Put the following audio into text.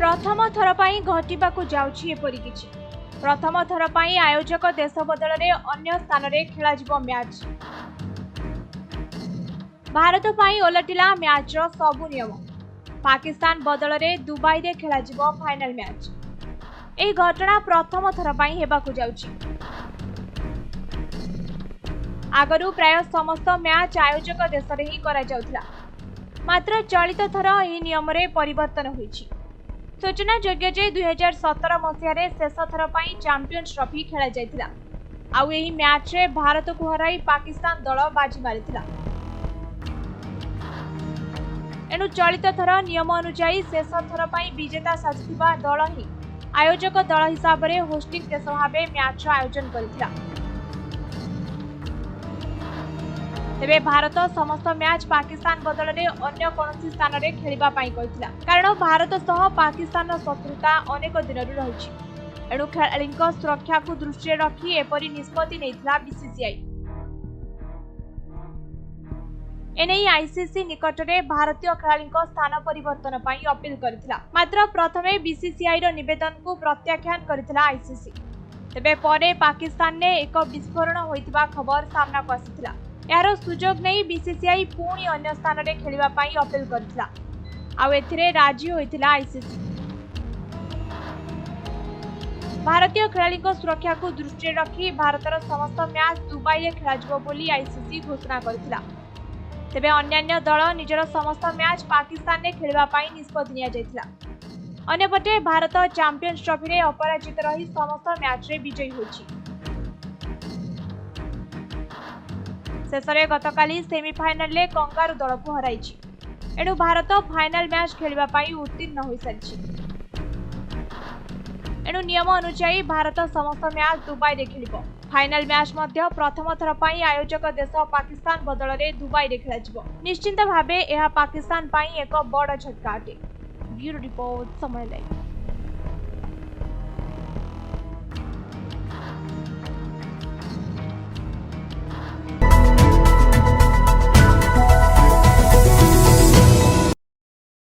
प्रथम थर पर घटिबाकू जाउछि एपरि किछि। प्रथम थर पर आयोजक देश बदल में अन्य स्थान में खेल मैच। भारत पर ओलटिला मैच सबु नियम। पाकिस्तान बदल में दुबई में खेल फाइनल मैच। यह घटना प्रथम थर पर हेबाकू जाउछि। आगरू प्राय समस्त मैच आयोजक देश में ही करा जाउथिला। मात्र चलित थर यह नियम में परिवर्तन होइछि। सूचना योग्य जे 2017 मसीह शेष थर पर चैंपियंस ट्रॉफी खेल जाइथिला। आउ एही मैच रे भारत को हराई पाकिस्तान दल बाजी मारिथिला। एनु चलित थर नियम अनुसार शेष थर पर विजेता साजिथिबा दल ही आयोजक दल हिसाब से होस्टिंग देश भाव मैच आयोजन करथिला। तेबे भारत समस्त मैच पाकिस्तान बदल में अन्य कौन स्थान में खेलिबा पाई कहिथिला। कारण भारत सह पाकिस्तान शत्रुता अनेक दिन रही। एणु खेलाड़ीक सुरक्षा को दृष्टि रखी एपरी निष्पत्ति नैथिला बीसीसीआई। एने आईसीसी निकट में भारतीय खेलाड़ीक स्थान परिवर्तन पाई अपील करथिला। मात्र प्रथमे बीसीसीआई रो निवेदन को प्रत्याख्यान करथिला आईसीसी। तेबे परे पाकिस्तान ने एक विस्फोरण होइतिबा खबर सामना को आसिथिला। यार सुजोग नहीं बीसीसीआई पुणी अन्य स्थान में खेलिबा पाई अपील करथिला। आउ एथिरे राजी होइथिला आईसीसी। भारतीय खेलाड़ीक सुरक्षा को दृष्टि रखी भारतर समस्त मैच दुबई में खेलाजिबो बोली आईसीसी घोषणा करथिला। तेबे अन्यान्य दल निजर समस्त मैच पाकिस्तान में खेलिबा पाई निष्पत्ति निया जायथिला। अन्यपटे भारत चैंपियंस ट्रॉफी रे अपराजित रही समस्त मैच रे विजयी होछि। शेषरे गतकाली सेमीफाइनल में कंगारू दल को हराइछि। एणु भारत फाइनल मैच खेलिबा पाई उत्तीर्ण होई सारिछि। एणु नियम अनुसार भारत समस्त मैच दुबई रे खेलिबो। फाइनल मैच मध्य प्रथम थर पाई आयोजक देश पाकिस्तान बदल में दुबई रे खेलाजिबो। निश्चिंत भावे यह पाकिस्तान पाई एक बड़ झटका अटे। ब्यूरो रिपोर्ट समय लाइव।